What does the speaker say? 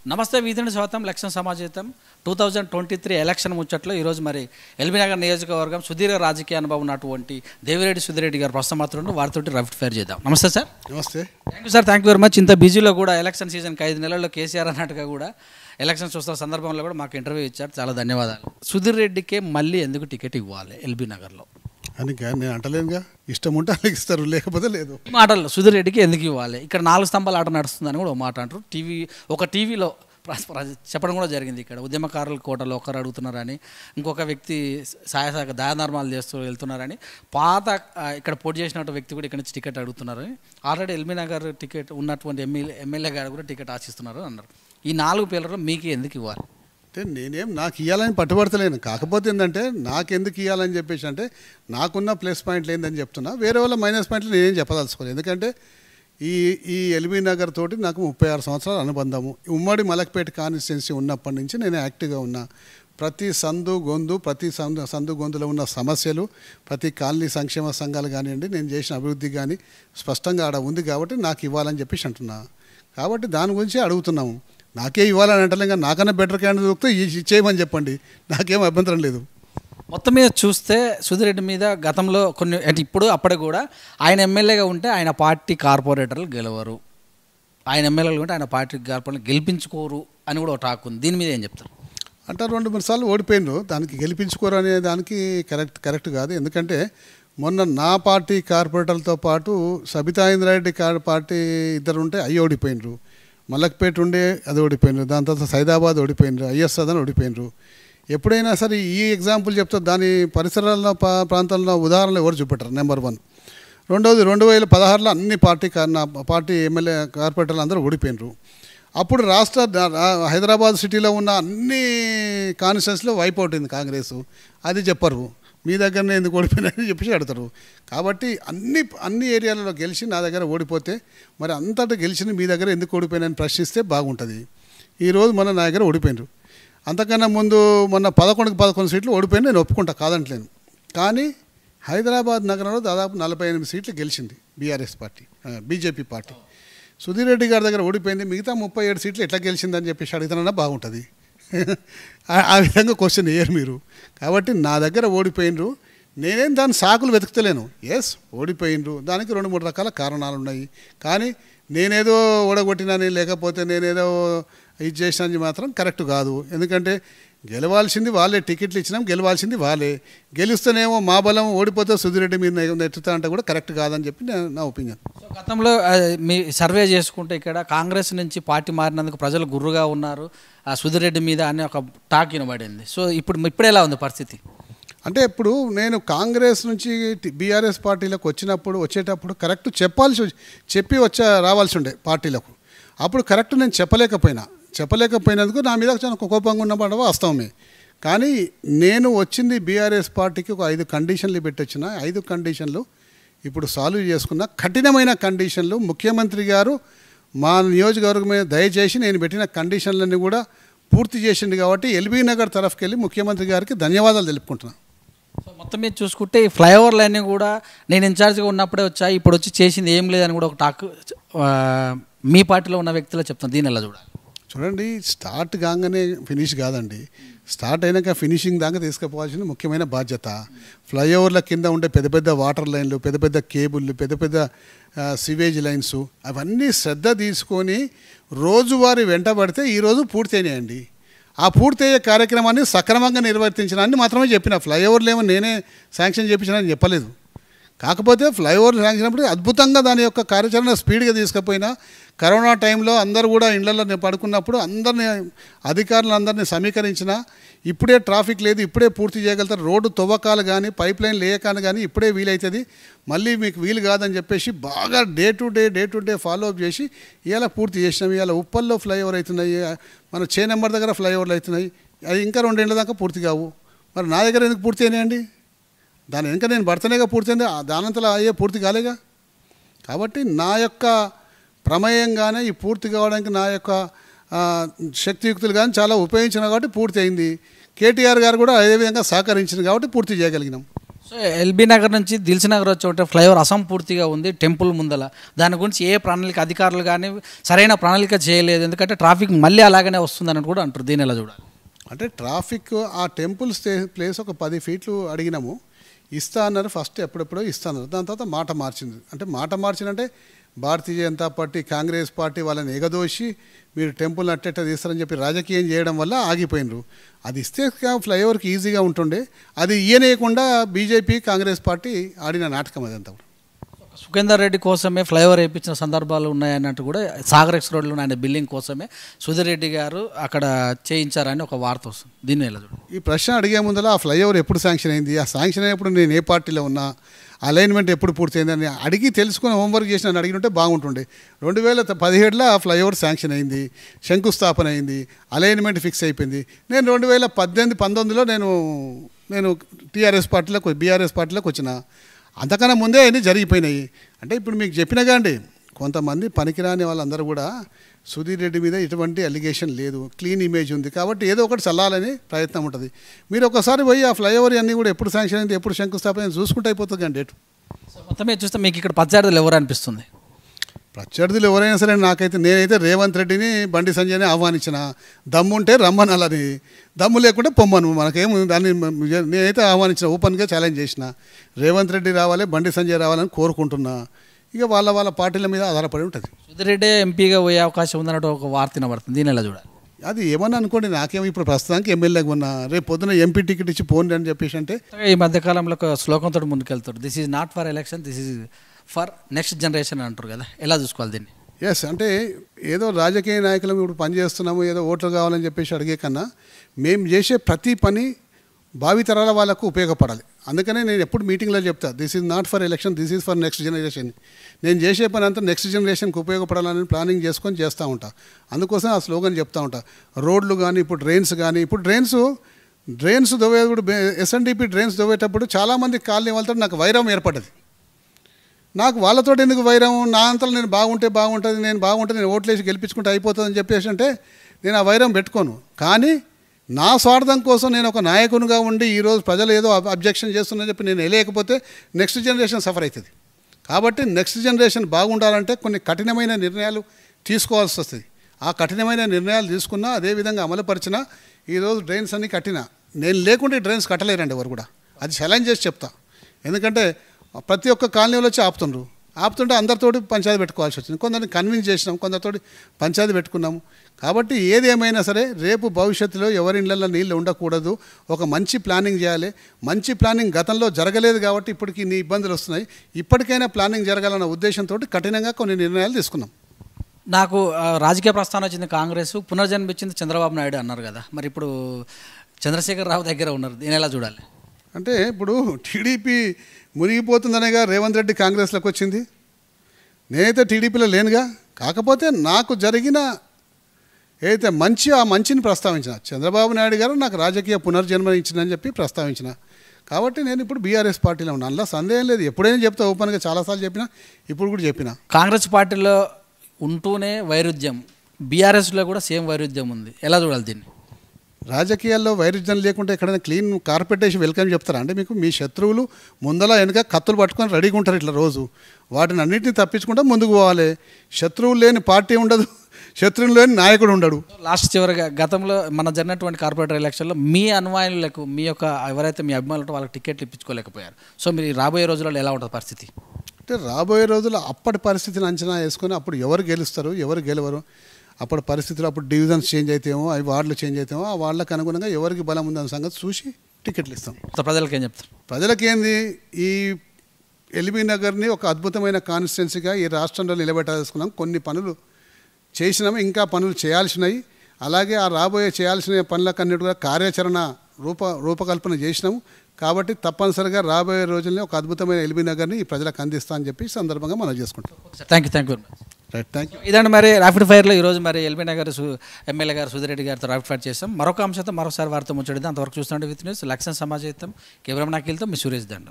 నమస్తే వీధుని స్వాగతం లక్ష్యం సమాజం 2023 ఎలక్షన్ ముచ్చట్లో ఈరోజు మరి ఎల్బీనగర్ నియోజకవర్గం సుదీర్ఘ రాజకీయ అనుభవం ఉన్నటువంటి దేవిరెడ్డి సుధీరెడ్డి గారు ప్రస్తుతం మాత్రం వారితో రఫ్ ఫైర్ చేద్దాం. నమస్తే సార్. నమస్తే. Thank you sir, thank you very much. ఇంత బిజీలో కూడా ఎలక్షన్ సీజన్కి 5 నెలల్లో కేసీఆర్ అన్నట్టుగా కూడా ఎలక్షన్స్ చూస్తున్న సందర్భంలో కూడా మాకు ఇంటర్వ్యూ ఇచ్చారు, చాలా ధన్యవాదాలు. సుధీర్ రెడ్డికే మళ్ళీ ఎందుకు టికెట్ ఇవ్వాలి ఎల్బీనగర్లో అని నేను అంటలేనుగా, ఇష్టం ఉంటే వాళ్ళకి ఇస్తారు, లేకపోతే లేదు. మాటలు సుధీర్ రెడ్డికి ఎందుకు ఇవ్వాలి, ఇక్కడ 4 స్తంభాల ఆట నడుస్తుందని కూడా ఒక మాట అంటారు. టీవీలో చెప్పడం కూడా జరిగింది. ఇక్కడ ఉద్యమకారుల కోటలో ఒకరు అడుగుతున్నారని, ఇంకొక వ్యక్తి సాయసాగ దానధర్మాలు చేస్తూ వెళ్తున్నారని, పాత ఇక్కడ పోటీ చేసినటువంటి వ్యక్తి కూడా ఇక్కడ నుంచి టికెట్ అడుగుతున్నారని, ఆల్రెడీ ఎల్బీనగర్ టికెట్ ఉన్నటువంటి ఎమ్మెల్యే గారు కూడా టికెట్ ఆశిస్తున్నారు అన్నారు. ఈ 4 పేర్లలో మీకు ఎందుకు ఇవ్వాలి అంటే నేనేం నాకు ఇవ్వాలని పట్టుబడతలేను. కాకపోతే ఏంటంటే నాకెందుకు ఇవ్వాలని చెప్పేసి అంటే నాకున్న ప్లస్ పాయింట్లు ఏందని చెప్తున్నా, వేరే వాళ్ళ మైనస్ పాయింట్లు నేనేం చెప్పదలుచుకోలేదు. ఎందుకంటే ఈ ఎల్బీనగర్ తోటి నాకు 36 సంవత్సరాల అనుబంధము. ఉమ్మడి మలక్పేట కాన్స్టిట్యున్సీ ఉన్నప్పటి నుంచి నేను యాక్టివ్గా ఉన్నా. ప్రతి సందు గొంతులో ఉన్న సమస్యలు, ప్రతి కాలనీ సంక్షేమ సంఘాలు కానివ్వండి, నేను చేసిన అభివృద్ధి కానీ స్పష్టంగా ఆడ ఉంది కాబట్టి నాకు ఇవ్వాలని చెప్పేసి అంటున్నా. కాబట్టి దాని గురించి అడుగుతున్నాము. నాకే ఇవ్వాలని అంటలేం, కానీ నాకన్నా బెటర్ క్యాండిడేట్ దొరికితే ఇచ్చేయమని చెప్పండి, నాకేం అభ్యంతరం లేదు. మొత్తం మీద చూస్తే సుధీర్ రెడ్డి మీద గతంలో కొన్ని అంటే ఇప్పుడు అప్పటికి కూడా ఆయన ఎమ్మెల్యేగా ఉంటే ఆయన పార్టీ కార్పొరేటర్లు గెలవరు, ఆయన ఎమ్మెల్యేలు ఉంటే ఆయన పార్టీ కార్పొరేటర్లు గెలిపించుకోరు అని కూడా ఒక టాక్ ఉంది. దీని మీద ఏం చెప్తారు? అంటే 2-3 సార్లు ఓడిపోయినారు, దానికి గెలిపించుకోరు అనే దానికి కరెక్ట్ కాదు. ఎందుకంటే మొన్న నా పార్టీ కార్పొరేటర్లతో పాటు సబితా ఇంద్రారెడ్డి పార్టీ ఇద్దరు ఉంటే అవి ఓడిపోయినరు, మలక్పేట ఉండే అది ఓడిపోయినరు, దాని తర్వాత సైదాబాద్ ఓడిపోయినరు, ఐఎస్ఆర్ ఓడిపోయినరు. ఎప్పుడైనా సరే ఈ ఎగ్జాంపుల్ చెప్తే దాని పరిసరాల్లో ప్రాంతాల్లో ఉదాహరణలు ఎవరు చూపెట్టారు? నెంబర్ 1. రెండవది 2016లో అన్ని పార్టీ ఎమ్మెల్యే కార్పొరేటర్లు అందరూ ఓడిపోయినరు. అప్పుడు హైదరాబాద్ సిటీలో ఉన్న అన్ని కాన్స్టిట్యున్సీలో వైప్ అవుట్ అయింది కాంగ్రెస్. అది చెప్పరు, మీ దగ్గరనే ఎందుకు ఓడిపోయినారని చెప్పేసి అడతారు. కాబట్టి అన్ని ఏరియాలలో గెలిచి నా దగ్గర ఓడిపోతే మరి అంతటా గెలిచిన మీ దగ్గర ఎందుకు ఓడిపోయినాయని ప్రశ్నిస్తే బాగుంటుంది. ఈరోజు మొన్న నా దగ్గర ఓడిపోయినారు. అంతకన్నా ముందు మొన్న 11 సీట్లు ఓడిపోయినా నేను ఒప్పుకుంటా, కాదంటలేను. కానీ హైదరాబాద్ నగరంలో దాదాపు 48 సీట్లు గెలిచింది బీజేపీ పార్టీ. సుధీర్ రెడ్డి గారి దగ్గర ఓడిపోయింది, మిగతా 37 సీట్లు ఎట్లా గెలిచిందని చెప్పేసి అడుగుతానన్నా బాగుంటుంది. ఆ విధంగా క్వశ్చన్ వేయరు మీరు. కాబట్టి నా దగ్గర ఓడిపోయినరు, నేనేం దాని సాకులు వెతుకుతలేను. ఓడిపోయినరు, దానికి 2-3 రకాల కారణాలు ఉన్నాయి. కానీ నేనేదో ఓడగొట్టినని లేకపోతే నేనేదో ఇది చేసినని మాత్రం కరెక్ట్ కాదు. ఎందుకంటే గెలవాల్సింది వాళ్ళే, టికెట్లు ఇచ్చినాం, గెలవాల్సింది వాళ్ళే. గెలుస్తేనేమో మా బలం, ఓడిపోతే సుధీర్ రెడ్డి మీద నెట్టుతా అంటే కూడా కరెక్ట్ కాదని చెప్పి నా ఒపీనియన్. సో గతంలో మీ సర్వే చేసుకుంటే ఇక్కడ కాంగ్రెస్ నుంచి పార్టీ మారినందుకు ప్రజలు గుర్రుగా ఉన్నారు సుధీర్ రెడ్డి మీద అని ఒక టాక్ వినబడింది. సో ఇప్పుడు ఎలా ఉంది పరిస్థితి? అంటే ఇప్పుడు నేను కాంగ్రెస్ నుంచి బీఆర్ఎస్ పార్టీలకు వచ్చేటప్పుడు కరెక్ట్ చెప్పి రావాల్సి ఉండే పార్టీలకు. అప్పుడు కరెక్ట్ నేను చెప్పలేకపోయినందుకు నా మీద చాలా కోపంగా ఉన్నప్పుడు వాస్తవమే. కానీ నేను వచ్చింది బీఆర్ఎస్ పార్టీకి ఒక 5 కండిషన్లు పెట్టి వచ్చిన. 5 కండిషన్లు ఇప్పుడు సాల్వ్ చేసుకున్న. కఠినమైన కండిషన్లు. ముఖ్యమంత్రి గారు మా నియోజకవర్గం మీద దయచేసి నేను పెట్టిన కండిషన్లన్నీ కూడా పూర్తి చేసింది. కాబట్టి ఎల్బీనగర్ తరఫుకి వెళ్ళి ముఖ్యమంత్రి గారికి ధన్యవాదాలు తెలుపుకుంటున్నాను. సో మొత్తం మీద చూసుకుంటే ఈ ఫ్లైఓవర్లు అన్నీ కూడా నేను ఇన్ఛార్జ్గా ఉన్నప్పుడే వచ్చాయి, ఇప్పుడు వచ్చి చేసింది ఏం లేదని కూడా ఒక టాక్ మీ పార్టీలో ఉన్న వ్యక్తులు చెప్తాను. దీని ఎలా చూడండి, స్టార్ట్ కాగానే ఫినిష్ కాదండి. స్టార్ట్ అయినాక ఫినిషింగ్ దాకా తీసుకుపోవాల్సిన ముఖ్యమైన బాధ్యత. ఫ్లైఓవర్ల కింద ఉండే పెద్ద వాటర్ లైన్లు, పెద్ద కేబుల్లు, పెద్ద సివేజ్ లైన్స్, అవన్నీ శ్రద్ధ తీసుకొని రోజువారీ వెంటబడితే ఈరోజు పూర్తయినాయండి. ఆ పూర్తయ్యే కార్యక్రమాన్ని సక్రమంగా నిర్వర్తించడాన్ని మాత్రమే చెప్పిన. ఫ్లైఓవర్లు ఏమో నేనే శాంక్షన్ చేయించానని చెప్పలేదు. కాకపోతే ఫ్లైఓవర్ శాంక్షన్ అద్భుతంగా దాని యొక్క కార్యాచరణ స్పీడ్గా తీసుకుపోయినా, కరోనా టైంలో అందరూ కూడా ఇళ్లలో పడుకున్నప్పుడు అధికారులందరినీ సమీకరించిన, ఇప్పుడే ట్రాఫిక్ లేదు, ఇప్పుడే పూర్తి చేయగలుగుతారు, రోడ్డు తవ్వకాలు కానీ పైప్ లైన్ లేయకాలు కానీ ఇప్పుడే వీలవుతుంది, మళ్ళీ మీకు వీలు కాదని చెప్పేసి బాగా day to day follow up చేసి ఇవాళ పూర్తి చేసినాం. ఇవాళ ఉప్పల్లో ఫ్లైఓవర్ అవుతున్నాయి, మన నెంబర్ దగ్గర ఫ్లైఓవర్లు అవుతున్నాయి. అది ఇంకా 2 ఏళ్ళ దాకా పూర్తి కావు. మరి నా దగ్గర ఎందుకు పూర్తి అయినాయండి? దాని ఇంకా నేను భర్తనేగా పూర్తయింది, దానంతలో అయ్యే పూర్తి కాలేగా. కాబట్టి నా యొక్క ప్రమేయంగానే ఈ పూర్తి కావడానికి నా యొక్క శక్తియుక్తులు కానీ చాలా ఉపయోగించిన కాబట్టి పూర్తి అయింది. కేటీఆర్ గారు కూడా అదేవిధంగా సహకరించింది కాబట్టి పూర్తి చేయగలిగినాం. సో ఎల్బీ నగర్ నుంచి దిల్సు నగర్ వచ్చే ఫ్లైఓవర్ అసంపూర్తిగా ఉంది టెంపుల్ ముందల. దాని గురించి ఏ ప్రణాళిక అధికారులు కానీ సరైన ప్రణాళిక చేయలేదు. ఎందుకంటే ట్రాఫిక్ మళ్ళీ అలాగనే వస్తుందని కూడా అంటారు. దీన్ని ఎలా చూడాలి? అంటే ట్రాఫిక్ ఆ టెంపుల్ ప్లేస్ ఒక 10 ఫీట్లు అడిగినాము, ఇస్తా అన్నారు. ఫస్ట్ ఎప్పుడెప్పుడో ఇస్తా అన్నారు. దాని తర్వాత మాట మార్చింది. అంటే మాట మార్చిందంటే భారతీయ జనతా పార్టీ, కాంగ్రెస్ పార్టీ వాళ్ళని ఎగదోసి మీరు టెంపుల్ అట్టెట్ట తీస్తారని చెప్పి రాజకీయం చేయడం వల్ల ఆగిపోయినరు. అది ఇస్తే ఫ్లైఓవర్కి ఈజీగా ఉంటుండే. అది ఇయ్యనేయకుండా బీజేపీ, కాంగ్రెస్ పార్టీ ఆడిన నాటకం అదంతా. సుఖేందర్ రెడ్డి కోసమే ఫ్లైఓవర్ వేయించిన సందర్భాలు ఉన్నాయన్నట్టు కూడా సాగర్ ఎక్స్ రోడ్లో ఆయన బిల్డింగ్ కోసమే సుధీర్ రెడ్డి గారు అక్కడ చేయించారని ఒక వార్త వస్తుంది. దీన్ని ఎలా చూడండి? ఈ ప్రశ్న అడిగే ముందర ఆ ఫ్లైఓవర్ ఎప్పుడు శాంక్షన్ అయింది, ఆ శాంక్షన్ అయినప్పుడు నేను ఏ పార్టీలో ఉన్నా, అలైన్మెంట్ ఎప్పుడు పూర్తయిందని అడిగి తెలుసుకుని హోంవర్క్ చేసి నన్ను అడిగినట్టే బాగుంటుండే. 2017లో ఆ ఫ్లైఓవర్ శాంక్షన్ అయింది, శంకుస్థాపన అయింది, అలైన్మెంట్ ఫిక్స్ అయిపోయింది. నేను 2018-19లో నేను బీఆర్ఎస్ పార్టీలోకి వచ్చిన. అంతకన్నా ముందే అన్నీ జరిగిపోయినాయి. అంటే ఇప్పుడు మీకు చెప్పినగా అండి, కొంతమంది పనికిరాని వాళ్ళందరూ కూడా సుధీర్ రెడ్డి మీద ఎటువంటి అలిగేషన్ లేదు, క్లీన్ ఇమేజ్ ఉంది కాబట్టి ఏదో ఒకటి చల్లాలని ప్రయత్నం ఉంటుంది. మీరు ఒకసారి పోయి ఆ ఫ్లైఓవర్ అన్నీ కూడా ఎప్పుడు శాంక్షన్ అయింది, ఎప్పుడు శంకుస్థాపన చూసుకుంటే అయిపోతుంది కానీ డేట్. మొత్తమే చూస్తే మీకు ఇక్కడ ప్రత్యర్థులు ఎవరు అనిపిస్తుంది? ప్రత్యర్థులు ఎవరైనా సరే నేనైతే రేవంత్ రెడ్డిని, బండి సంజయ్ని ఆహ్వానించిన. దమ్ముంటే రమ్మనాలని, దమ్ము లేకుంటే పొమ్మను, మనకేం దాన్ని నేనైతే ఆహ్వానించిన, ఓపెన్గా ఛాలెంజ్ చేసిన. రేవంత్ రెడ్డి రావాలి, బండి సంజయ్ రావాలని కోరుకుంటున్నా. ఇక వాళ్ళ పార్టీల మీద ఆధారపడి ఉంటుంది. సుధీర్ రెడ్డి ఎంపీగా పోయే అవకాశం ఉందన్నట్టు ఒక వార్త వినబడుతుంది. దీన్ని ఎలా చూడాలి? అది ఏమన్నా అనుకోండి, నాకేమో ఇప్పుడు ప్రస్తుతానికి ఎమ్మెల్యేగా ఉన్నా, రేపు పొద్దున ఎంపీ టికెట్ ఇచ్చి పోండి అని చెప్పేసి అంటే. ఈ మధ్యకాలంలో ఒక శ్లోకంతో ముందుకెళ్తారు, this is not for election, this is for next generation అంటారు కదా, ఎలా చూసుకోవాలి దీన్ని? ఎస్, అంటే ఏదో రాజకీయ నాయకులం ఇప్పుడు పనిచేస్తున్నాము, ఏదో ఓట్లు కావాలని చెప్పేసి అడిగే కన్నా మేము చేసే ప్రతి పని భావితరాల వాళ్ళకు ఉపయోగపడాలి. అందుకనే నేను ఎప్పుడు మీటింగ్లో చెప్తా, this is not for election, this is for next generation. నేను చేసే పని అంతా నెక్స్ట్ జనరేషన్కి ఉపయోగపడాలని ప్లానింగ్ చేసుకొని చేస్తూ ఉంటా. అందుకోసం ఆ స్లోగన్ చెప్తా ఉంటా. రోడ్లు కానీ, ఇప్పుడు డ్రైన్స్ దొవ్వేటప్పుడు, ఎస్ఎన్డిపి డ్రైన్స్ దొవ్వేటప్పుడు చాలామంది కాలనీ వాళ్ళతో నాకు వైరం ఏర్పడ్డది. నాకు వాళ్ళతో ఎందుకు వైరం, నా అంతలో నేను బాగుంటుంది, నేను ఓట్లేసి గెలిపించుకుంటే అయిపోతుంది అని చెప్పేసి అంటే నేను ఆ వైరం పెట్టుకోను. కానీ నా స్వార్థం కోసం నేను ఒక నాయకునిగా ఉండి ఈరోజు ప్రజలు ఏదో అబ్జెక్షన్ చేస్తున్నారని చెప్పి నేను వెళ్ళలేకపోతే నెక్స్ట్ జనరేషన్ సఫర్ అవుతుంది. కాబట్టి నెక్స్ట్ జనరేషన్ బాగుండాలంటే కొన్ని కఠినమైన నిర్ణయాలు తీసుకోవాల్సి వస్తుంది. ఆ కఠినమైన నిర్ణయాలు తీసుకున్నా, అదేవిధంగా అమలుపరిచినా ఈరోజు డ్రైన్స్ అన్నీ కట్టినా. నేను లేకుంటే డ్రైన్స్ కట్టలేరండి ఎవరు కూడా. అది ఛాలెంజ్ చేసి చెప్తా. ఎందుకంటే ప్రతి ఒక్క కాలనీలో వచ్చి ఆపుతుంటే అందరితోటి పంచాయతీ పెట్టుకోవాల్సి వచ్చింది. కొందరిని కన్విన్స్ చేసినాం, కొందరితోటి పంచాయతీ పెట్టుకున్నాము. కాబట్టి ఏది ఏమైనా సరే రేపు భవిష్యత్తులో ఎవరి ఇళ్లలో నీళ్ళు ఉండకూడదు, ఒక మంచి ప్లానింగ్ చేయాలి. మంచి ప్లానింగ్ గతంలో జరగలేదు కాబట్టి ఇప్పటికి ఇన్ని ఇబ్బందులు వస్తున్నాయి. ఇప్పటికైనా ప్లానింగ్ జరగాలన్న ఉద్దేశంతో కఠినంగా కొన్ని నిర్ణయాలు తీసుకున్నాం. నాకు రాజకీయ ప్రస్థానం వచ్చింది కాంగ్రెస్, పునర్జన్మించింది చంద్రబాబు నాయుడు అన్నారు కదా, మరి ఇప్పుడు చంద్రశేఖర్ రావు దగ్గర ఉన్నారు, దీని ఎలా చూడాలి? అంటే ఇప్పుడు టీడీపీ మునిగిపోతుందనేగా రేవంత్ రెడ్డి కాంగ్రెస్లోకి వచ్చింది. నేనైతే టీడీపీలో లేనుగా. కాకపోతే నాకు జరిగిన ఏదైతే ఆ మంచిని ప్రస్తావించిన. చంద్రబాబు నాయుడు గారు నాకు రాజకీయ పునర్జన్మ ఇచ్చిందని చెప్పి ప్రస్తావించిన. కాబట్టి నేను ఇప్పుడు బీఆర్ఎస్ పార్టీలో ఉన్నాను, అందులో సందేహం లేదు. ఎప్పుడైనా చెప్తా, ఓపెన్గా చాలాసార్లు చెప్పినా, ఇప్పుడు కూడా చెప్పిన. కాంగ్రెస్ పార్టీలో ఉంటూనే వైరుధ్యం, బీఆర్ఎస్లో కూడా సేమ్ వైరుధ్యం ఉంది, ఎలా చూడాలి దీన్ని? రాజకీయాల్లో వైరుధ్యం లేకుంటే ఎక్కడైనా క్లీన్ కార్పెట్ వేసి వెల్కమ్ చెప్తారా? అంటే మీకు మీ శత్రువులు ముందల వెనుక కత్తులు పట్టుకొని రెడీగా ఉంటారు ఇట్లా రోజు. వాటిని అన్నింటినీ తప్పించుకుంటే ముందుకు పోవాలి. శత్రువులు లేని పార్టీ ఉండదు, శత్రువులు లేని నాయకుడు ఉండడు. లాస్ట్ చివరిగా గతంలో మన జరిగినటువంటి కార్పొరేటర్ ఎలక్షన్లో మీ అనుయాయులకు, మీ యొక్క ఎవరైతే మీ అభిమానులు వాళ్ళకి టికెట్లు ఇప్పించుకోలేకపోయారు. సో మీరు రాబోయే రోజుల్లో ఎలా ఉంటుంది పరిస్థితి? అంటే రాబోయే రోజుల్లో అప్పటి పరిస్థితిని అంచనా వేసుకొని అప్పుడు ఎవరు గెలుస్తారు, ఎవరు గెలవరు, అప్పుడు పరిస్థితులు, అప్పుడు డివిజన్స్ చేంజ్ అయితేమో, అవి వార్డులు చేంజ్ అయితేమో, ఆ వార్డులకు అనుగుణంగా ఎవరికి బలం ఉందన్న సంగతి చూసి టికెట్లు ఇస్తాం. ప్రజలకు ఏం చెప్తారు? ప్రజలకేంది, ఈ ఎల్బీ నగర్ని ఒక అద్భుతమైన కాన్స్టిట్యున్సీగా ఈ రాష్ట్రంలో నిలబెట్టాల్సుకున్నాం. కొన్ని పనులు చేసినాము, ఇంకా పనులు చేయాల్సినవి. అలాగే ఆ రాబోయే చేయాల్సిన పనులకన్నిటి కూడా కార్యాచరణ రూపకల్పన చేసినాము. కాబట్టి తప్పనిసరిగా రాబోయే రోజుల్లో ఒక అద్భుతమైన ఎల్బీ నగర్ని ఈ ప్రజలకు అందిస్తా అని చెప్పి సందర్భంగా మనం చేసుకుంటాం. Thank you very much. Right, thank you. ఇదండి మరి ర్యాపిడ్ ఫైర్లో ఈరోజు మరి ఎల్బీ నగర్ ఎమ్మెల్యే గారు సుధీర్ రెడ్డి గారితో ర్యాపిడ్ ఫైర్ చేస్తాం. మరొక అంశంతో మరోసారి వారితో ముచ్చడిద్దాం. అంతవరకు చూస్తుంటే విత్ న్యూస్ లక్ష్యం సమాజం కెమెరా నాకిల్తో మీ సురేష్ దండ.